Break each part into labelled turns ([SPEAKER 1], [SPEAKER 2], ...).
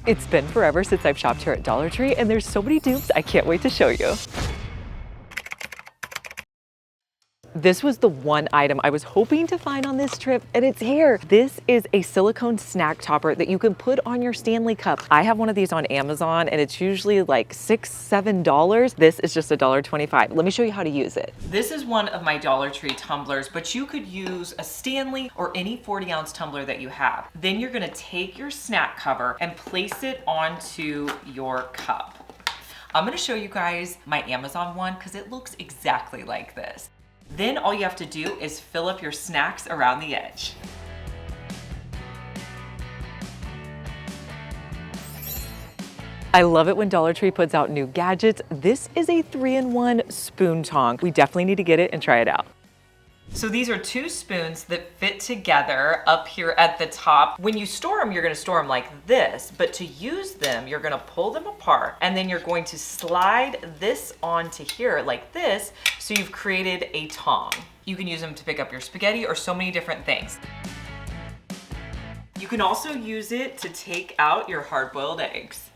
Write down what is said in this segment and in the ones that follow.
[SPEAKER 1] It's been forever since I've shopped here at Dollar Tree, and there's so many dupes I can't wait to show you. This was the one item I was hoping to find on this trip, and it's here. This is a silicone snack topper that you can put on your Stanley cup. I have one of these on Amazon, and it's usually like $6, $7. This is just $1.25. Let me show you how to use it. This is one of my Dollar Tree tumblers, but you could use a Stanley or any 40-ounce tumbler that you have. Then you're gonna take your snack cover and place it onto your cup. I'm gonna show you guys my Amazon one because it looks exactly like this. Then all you have to do is fill up your snacks around the edge. I love it when Dollar Tree puts out new gadgets. This is a 3-in-1 spoon tong. We definitely need to get it and try it out. So these are 2 spoons that fit together up here at the top. When you store them, you're gonna store them like this, but to use them, you're gonna pull them apart and then you're going to slide this onto here like this, so you've created a tong. You can use them to pick up your spaghetti or so many different things. You can also use it to take out your hard-boiled eggs.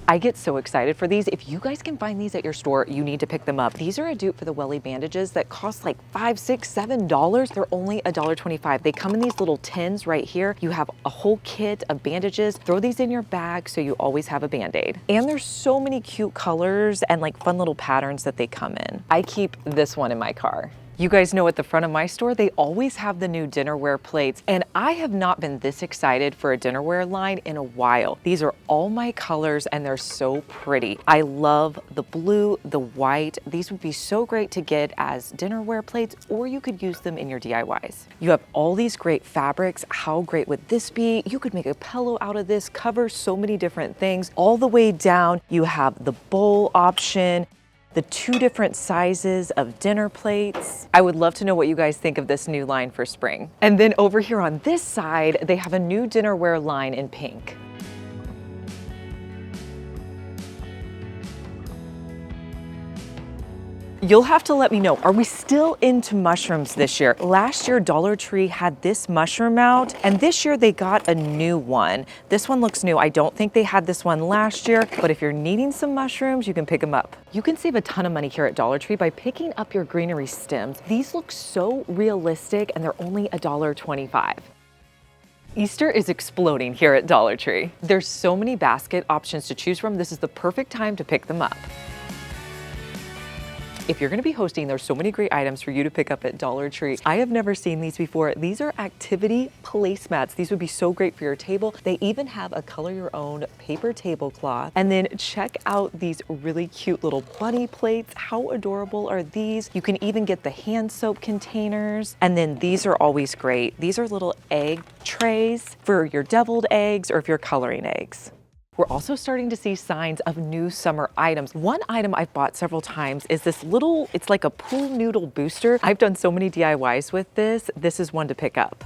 [SPEAKER 1] I get so excited for these. If you guys can find these at your store, you need to pick them up. These are a dupe for the welly bandages that cost like $5, $6, $7. They're only $1.25. They come in these little tins right here. You have a whole kit of bandages. Throw these in your bag so you always have a Band-Aid. And there's so many cute colors and like fun little patterns that they come in. I keep this one in my car. You guys know at the front of my store, they always have the new dinnerware plates, and I have not been this excited for a dinnerware line in a while. These are all my colors and they're so pretty. I love the blue, the white. These would be so great to get as dinnerware plates, or you could use them in your DIYs. You have all these great fabrics. How great would this be? You could make a pillow out of this, cover so many different things. All the way down, you have the bowl option, the 2 different sizes of dinner plates. I would love to know what you guys think of this new line for spring. And then over here on this side, they have a new dinnerware line in pink. You'll have to let me know, are we still into mushrooms this year? Last year, Dollar Tree had this mushroom out, and this year they got a new one. This one looks new. I don't think they had this one last year, but if you're needing some mushrooms, you can pick them up. You can save a ton of money here at Dollar Tree by picking up your greenery stems. These look so realistic, and they're only $1.25. Easter is exploding here at Dollar Tree. There's so many basket options to choose from. This is the perfect time to pick them up. If you're gonna be hosting, there's so many great items for you to pick up at Dollar Tree. I have never seen these before. These are activity placemats. These would be so great for your table. They even have a color your own paper tablecloth. And then check out these really cute little bunny plates. How adorable are these? You can even get the hand soap containers. And then these are always great. These are little egg trays for your deviled eggs or if you're coloring eggs. We're also starting to see signs of new summer items. One item I've bought several times is this little, it's like a pool noodle booster. I've done so many DIYs with this. This is one to pick up.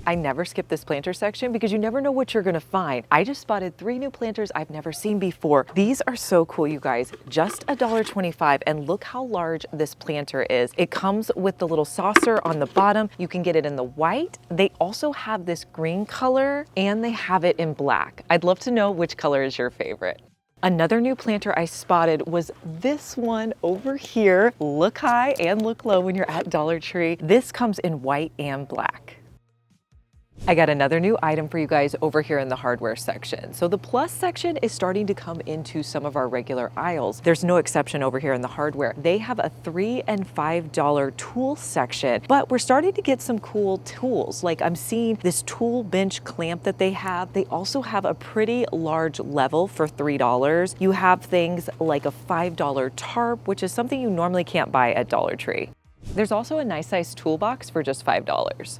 [SPEAKER 1] I never skip this planter section because you never know what you're gonna find. I just spotted 3 new planters I've never seen before. These are so cool, you guys. Just $1.25, and look how large this planter is. It comes with the little saucer on the bottom. You can get it in the white. They also have this green color, and they have it in black. I'd love to know which color is your favorite. Another new planter I spotted was this one over here. Look high and look low when you're at Dollar Tree. This comes in white and black. I got another new item for you guys over here in the hardware section. So the plus section is starting to come into some of our regular aisles. There's no exception over here in the hardware. They have a $3 and $5 tool section, but we're starting to get some cool tools. Like I'm seeing this tool bench clamp that they have. They also have a pretty large level for $3. You have things like a $5 tarp, which is something you normally can't buy at Dollar Tree. There's also a nice size toolbox for just $5.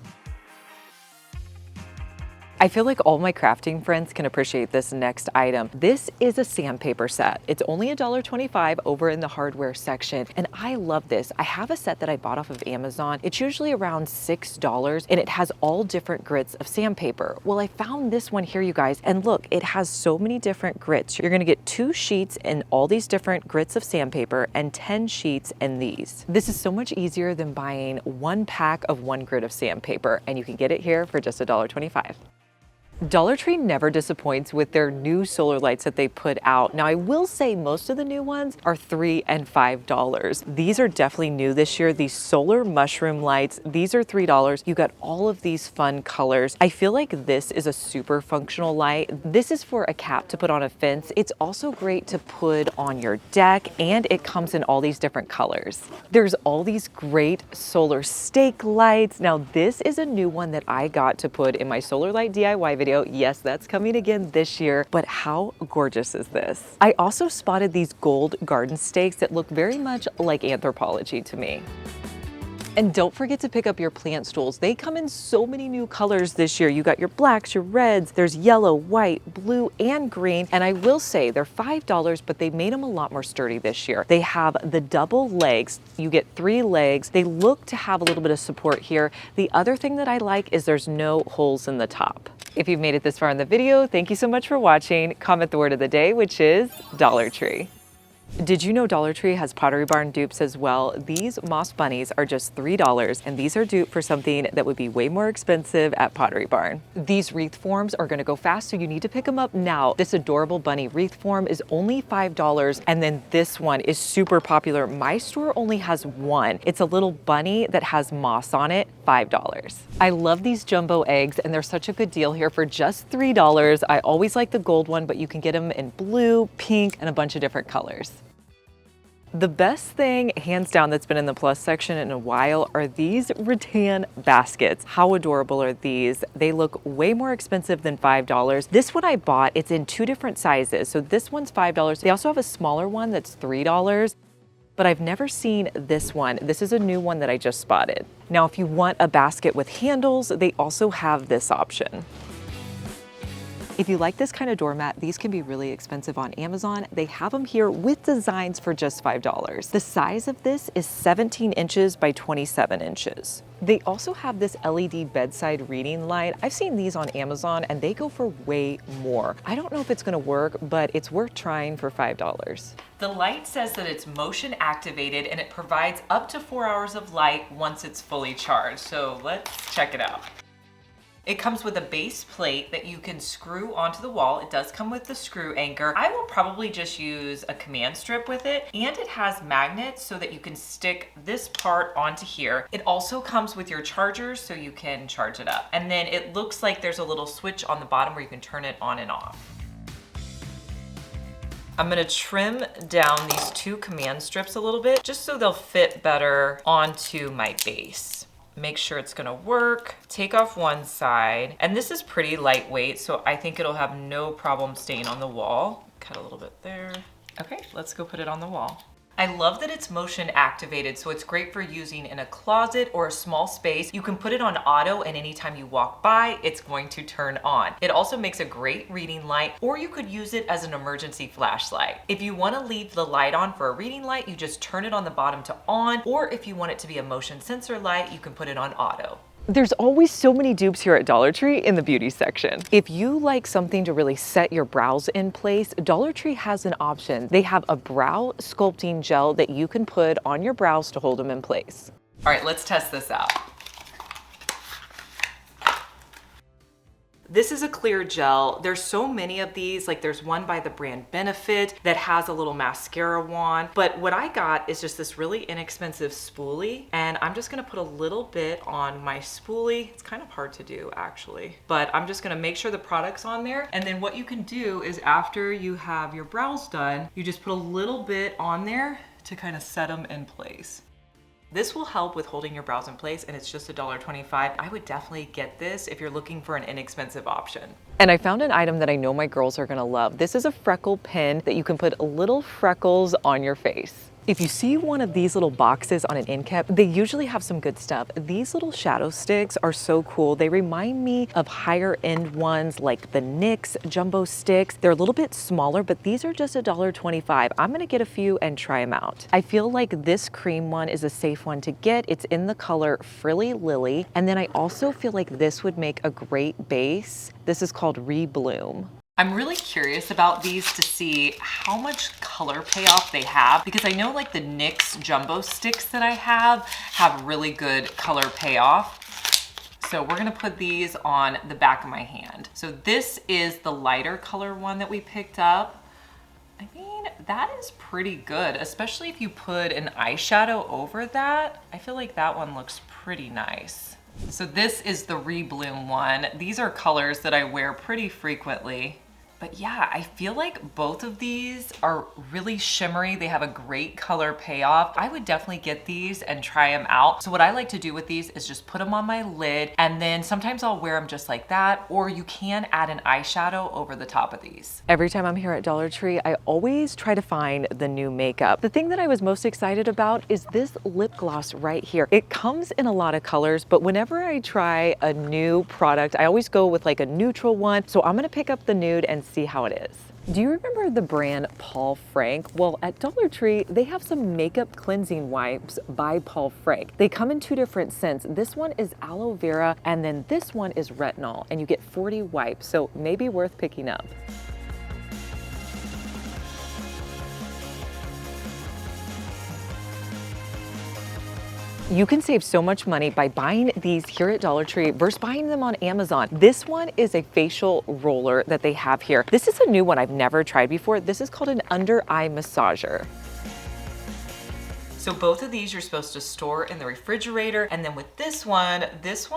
[SPEAKER 1] I feel like all my crafting friends can appreciate this next item. This is a sandpaper set. It's only $1.25 over in the hardware section, and I love this. I have a set that I bought off of Amazon. It's usually around $6, and it has all different grits of sandpaper. Well, I found this one here, you guys, and look, it has so many different grits. You're gonna get 2 sheets in all these different grits of sandpaper and 10 sheets in these. This is so much easier than buying 1 pack of 1 grit of sandpaper, and you can get it here for just $1.25. Dollar Tree never disappoints with their new solar lights that they put out. Now, I will say most of the new ones are $3 and $5. These are definitely new this year. These solar mushroom lights, these are $3. You got all of these fun colors. I feel like this is a super functional light. This is for a cap to put on a fence. It's also great to put on your deck, and it comes in all these different colors. There's all these great solar stake lights. Now, this is a new one that I got to put in my solar light DIY video. Yes, that's coming again this year, but how gorgeous is this? I also spotted these gold garden stakes that look very much like anthropology to me. And don't forget to pick up your plant stools. They come in so many new colors this year. You got your blacks, your reds, there's yellow, white, blue, and green. And I will say they're $5, but they made them a lot more sturdy this year. They have the double legs. You get 3 legs. They look to have a little bit of support here. The other thing that I like is there's no holes in the top. If you've made it this far in the video, thank you so much for watching. Comment the word of the day, which is Dollar Tree. Did you know Dollar Tree has Pottery Barn dupes as well? These moss bunnies are just $3, and these are dupe for something that would be way more expensive at Pottery Barn. These wreath forms are gonna go fast, so you need to pick them up now. This adorable bunny wreath form is only $5, and then this one is super popular. My store only has one. It's a little bunny that has moss on it, $5. I love these jumbo eggs, and they're such a good deal here for just $3. I always like the gold one, but you can get them in blue, pink, and a bunch of different colors. The best thing, hands down, that's been in the plus section in a while are these rattan baskets. How adorable are these? They look way more expensive than $5. This one I bought, it's in 2 different sizes. So this one's $5. They also have a smaller one that's $3, but I've never seen this one. This is a new one that I just spotted. Now, if you want a basket with handles, they also have this option. If you like this kind of doormat, these can be really expensive on Amazon. They have them here with designs for just $5. The size of this is 17 inches by 27 inches. They also have this LED bedside reading light. I've seen these on Amazon and they go for way more. I don't know if it's gonna work, but it's worth trying for $5. The light says that it's motion activated and it provides up to 4 hours of light once it's fully charged. So let's check it out. It comes with a base plate that you can screw onto the wall. It does come with the screw anchor. I will probably just use a command strip with it, and it has magnets so that you can stick this part onto here. It also comes with your charger so you can charge it up. And then it looks like there's a little switch on the bottom where you can turn it on and off. I'm gonna trim down these 2 command strips a little bit just so they'll fit better onto my base. Make sure it's gonna work. Take off one side. And this is pretty lightweight, so I think it'll have no problem staying on the wall. Cut a little bit there. Okay, let's go put it on the wall. I love that it's motion activated, so it's great for using in a closet or a small space. You can put it on auto, and anytime you walk by, it's going to turn on. It also makes a great reading light, or you could use it as an emergency flashlight. If you want to leave the light on for a reading light, you just turn it on the bottom to on, or if you want it to be a motion sensor light, you can put it on auto. There's always so many dupes here at Dollar Tree in the beauty section. If you like something to really set your brows in place, Dollar Tree has an option. They have a brow sculpting gel that you can put on your brows to hold them in place. All right, let's test this out. This is a clear gel. There's so many of these, like there's one by the brand Benefit that has a little mascara wand, but what I got is just this really inexpensive spoolie, and I'm just gonna put a little bit on my spoolie. It's kind of hard to do actually, but I'm just gonna make sure the product's on there, and then what you can do is after you have your brows done, you just put a little bit on there to kind of set them in place. This will help with holding your brows in place, and it's just $1.25. I would definitely get this if you're looking for an inexpensive option. And I found an item that I know my girls are gonna love. This is a freckle pin that you can put little freckles on your face. If you see one of these little boxes on an end cap, they usually have some good stuff. These little shadow sticks are so cool. They remind me of higher end ones like the NYX jumbo sticks. They're a little bit smaller, but these are just $1.25. I'm gonna get a few and try them out. I feel like this cream one is a safe one to get. It's in the color Frilly Lily. And then I also feel like this would make a great base. This is called Rebloom. I'm really curious about these to see how much color payoff they have, because I know like the NYX jumbo sticks that I have really good color payoff. So we're gonna put these on the back of my hand. So this is the lighter color one that we picked up. I mean, that is pretty good, especially if you put an eyeshadow over that. I feel like that one looks pretty nice. So this is the Rebloom one. These are colors that I wear pretty frequently. But yeah, I feel like both of these are really shimmery. They have a great color payoff. I would definitely get these and try them out. So what I like to do with these is just put them on my lid, and then sometimes I'll wear them just like that, or you can add an eyeshadow over the top of these. Every time I'm here at Dollar Tree, I always try to find the new makeup. The thing that I was most excited about is this lip gloss right here. It comes in a lot of colors, but whenever I try a new product, I always go with like a neutral one. So I'm gonna pick up the nude and see how it is. Do you remember the brand Paul Frank? Well, at Dollar Tree, they have some makeup cleansing wipes by Paul Frank. They come in 2 different scents. This one is aloe vera, and then this one is retinol, and you get 40 wipes, so maybe worth picking up. You can save so much money by buying these here at Dollar Tree versus buying them on Amazon. This one is a facial roller that they have here. This is a new one I've never tried before. This is called an under eye massager. So both of these you're supposed to store in the refrigerator. And then with this one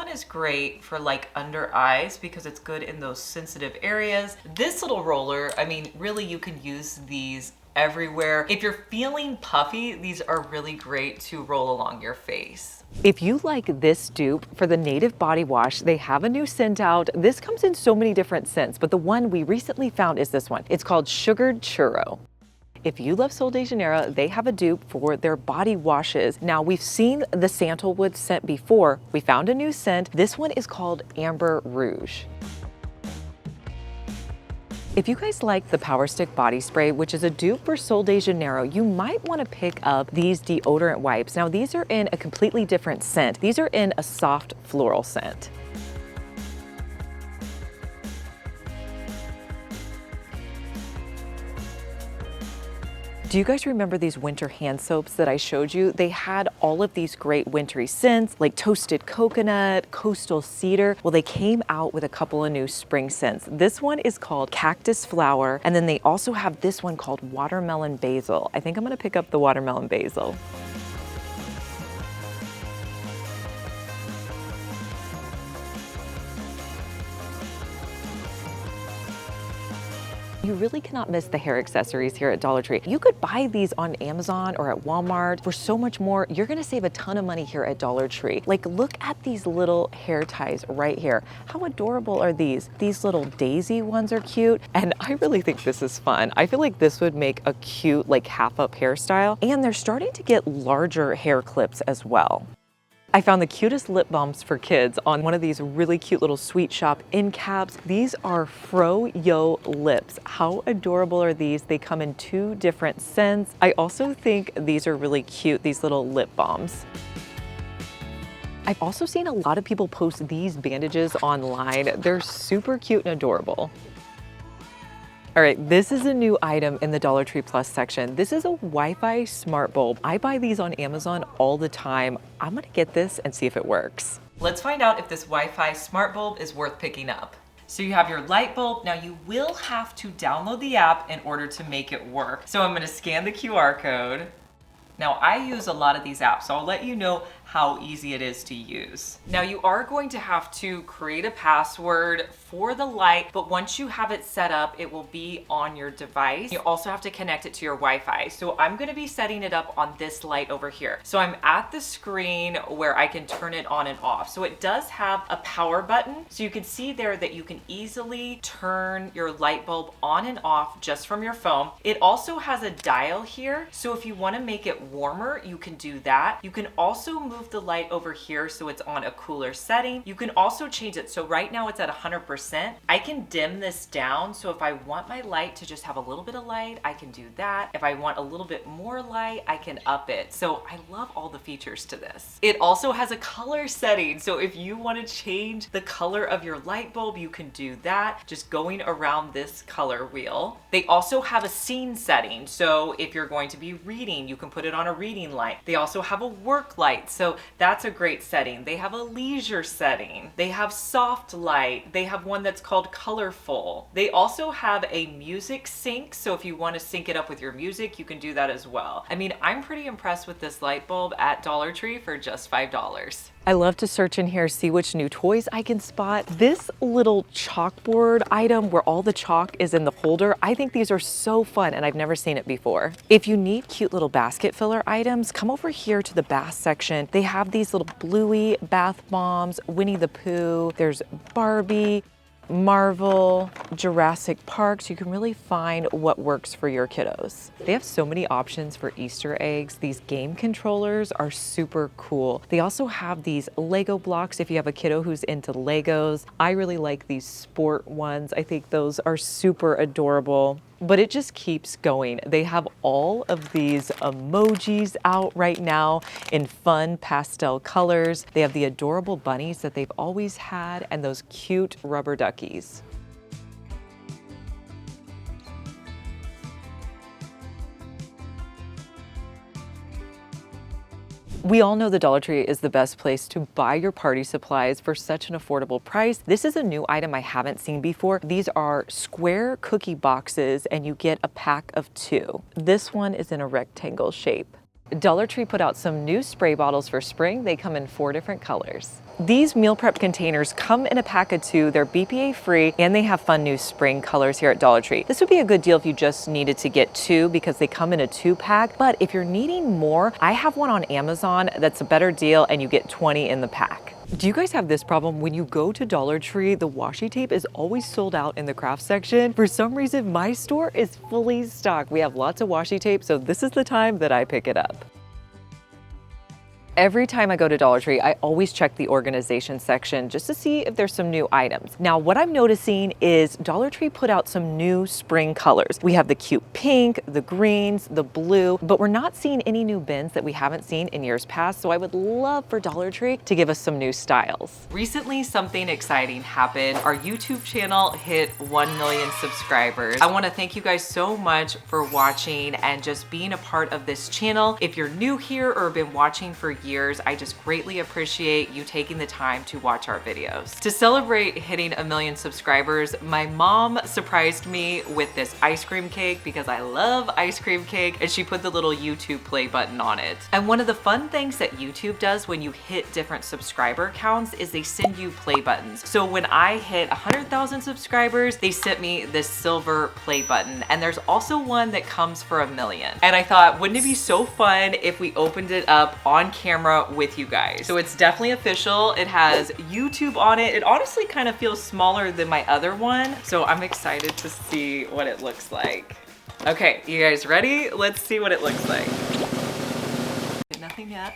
[SPEAKER 1] is great for like under eyes because it's good in those sensitive areas. This little roller, I mean, really you can use these everywhere. If you're feeling puffy, these are really great to roll along your face. If you like this dupe for the Native Body Wash, they have a new scent out. This comes in so many different scents, but the one we recently found is this one. It's called Sugared Churro. If you love Sol de Janeiro, they have a dupe for their body washes. Now, we've seen the sandalwood scent before. We found a new scent. This one is called Amber Rouge. If you guys like the Power Stick Body Spray, which is a dupe for Sol de Janeiro, you might want to pick up these deodorant wipes. Now, these are in a completely different scent. These are in a soft floral scent. Do you guys remember these winter hand soaps that I showed you? They had all of these great wintry scents like toasted coconut, coastal cedar. Well, they came out with a couple of new spring scents. This one is called Cactus Flower, and then they also have this one called Watermelon Basil. I think I'm gonna pick up the Watermelon Basil. You really cannot miss the hair accessories here at Dollar Tree. You could buy these on Amazon or at Walmart for so much more. You're gonna save a ton of money here at Dollar Tree. Like, look at these little hair ties right here. How adorable are these? These little daisy ones are cute, and I really think this is fun. I feel like this would make a cute, like, half-up hairstyle, and they're starting to get larger hair clips as well. I found the cutest lip balms for kids on one of these really cute little sweet shop end caps. These are Fro-Yo lips. How adorable are these? They come in 2 different scents. I also think these are really cute, these little lip balms. I've also seen a lot of people post these bandages online. They're super cute and adorable. All right, this is a new item in the Dollar Tree Plus section. This is a Wi-Fi smart bulb. I buy these on Amazon all the time. I'm gonna get this and see if it works. Let's find out if this Wi-Fi smart bulb is worth picking up. So you have your light bulb. Now you will have to download the app in order to make it work. So I'm gonna scan the QR code. Now I use a lot of these apps, so I'll let you know how easy it is to use. Now you are going to have to create a password for the light, but once you have it set up, it will be on your device. You also have to connect it to your Wi-Fi. So I'm gonna be setting it up on this light over here. So I'm at the screen where I can turn it on and off. So it does have a power button. So you can see there that you can easily turn your light bulb on and off just from your phone. It also has a dial here. So if you wanna make it warmer, you can do that. You can also move the light over here so it's on a cooler setting. You can also change it. So right now it's at 100%. I can dim this down. So if I want my light to just have a little bit of light, I can do that. If I want a little bit more light, I can up it. So I love all the features to this. It also has a color setting. So if you want to change the color of your light bulb, you can do that just going around this color wheel. They also have a scene setting. So if you're going to be reading, you can put it on a reading light. They also have a work light. So So that's a great setting. They have a leisure setting. They have soft light. They have one that's called colorful. They also have a music sync. So if you want to sync it up with your music, you can do that as well. I mean, I'm pretty impressed with this light bulb at Dollar Tree for just $5. I love to search in here, see which new toys I can spot. This little chalkboard item where all the chalk is in the holder, I think these are so fun and I've never seen it before. If you need cute little basket filler items, come over here to the bath section. They have these little Bluey bath bombs, Winnie the Pooh, there's Barbie, Marvel, Jurassic Park, so you can really find what works for your kiddos. They have so many options for Easter eggs. These game controllers are super cool. They also have these Lego blocks if you have a kiddo who's into Legos. I really like these sport ones. I think those are super adorable. But it just keeps going. They have all of these emojis out right now in fun pastel colors. They have the adorable bunnies that they've always had and those cute rubber duckies. We all know the Dollar Tree is the best place to buy your party supplies for such an affordable price. This is a new item I haven't seen before. These are square cookie boxes and you get a pack of 2. This one is in a rectangle shape. Dollar Tree put out some new spray bottles for spring. They come in 4 different colors. These meal prep containers come in a pack of 2. They're BPA free and they have fun new spring colors here at Dollar Tree. This would be a good deal if you just needed to get 2 because they come in a 2-pack. But if you're needing more, I have one on Amazon that's a better deal and you get 20 in the pack. Do you guys have this problem? When you go to Dollar Tree, the washi tape is always sold out in the craft section. For some reason, my store is fully stocked. We have lots of washi tape, so this is the time that I pick it up. Every time I go to Dollar Tree, I always check the organization section just to see if there's some new items. Now, what I'm noticing is Dollar Tree put out some new spring colors. We have the cute pink, the greens, the blue, but we're not seeing any new bins that we haven't seen in years past, so I would love for Dollar Tree to give us some new styles. Recently, something exciting happened. Our YouTube channel hit 1 million subscribers. I want to thank you guys so much for watching and just being a part of this channel. If you're new here or been watching for years, I just greatly appreciate you taking the time to watch our videos. To celebrate hitting 1 million subscribers, my mom surprised me with this ice cream cake because I love ice cream cake, and she put the little YouTube play button on it. And one of the fun things that YouTube does when you hit different subscriber counts is they send you play buttons. So when I hit 100,000 subscribers, they sent me this silver play button, and there's also one that comes for 1 million. And I thought, wouldn't it be so fun if we opened it up on camera with you guys? So it's definitely official. It has YouTube on it. It honestly kind of feels smaller than my other one, so I'm excited to see what it looks like. Okay, you guys ready? Let's see what it looks like. Nothing yet.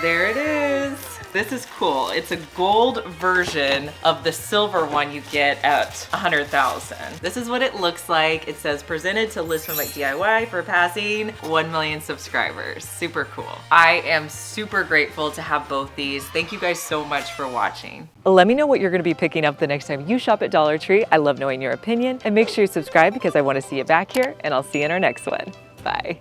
[SPEAKER 1] There it is. This is cool. It's a gold version of the silver one you get at 100,000. This is what it looks like. It says presented to Liz Fenwick DIY for passing 1 million subscribers. Super cool. I am super grateful to have both these. Thank you guys so much for watching. Let me know what you're going to be picking up the next time you shop at Dollar Tree. I love knowing your opinion, and make sure you subscribe because I want to see you back here, and I'll see you in our next one. Bye.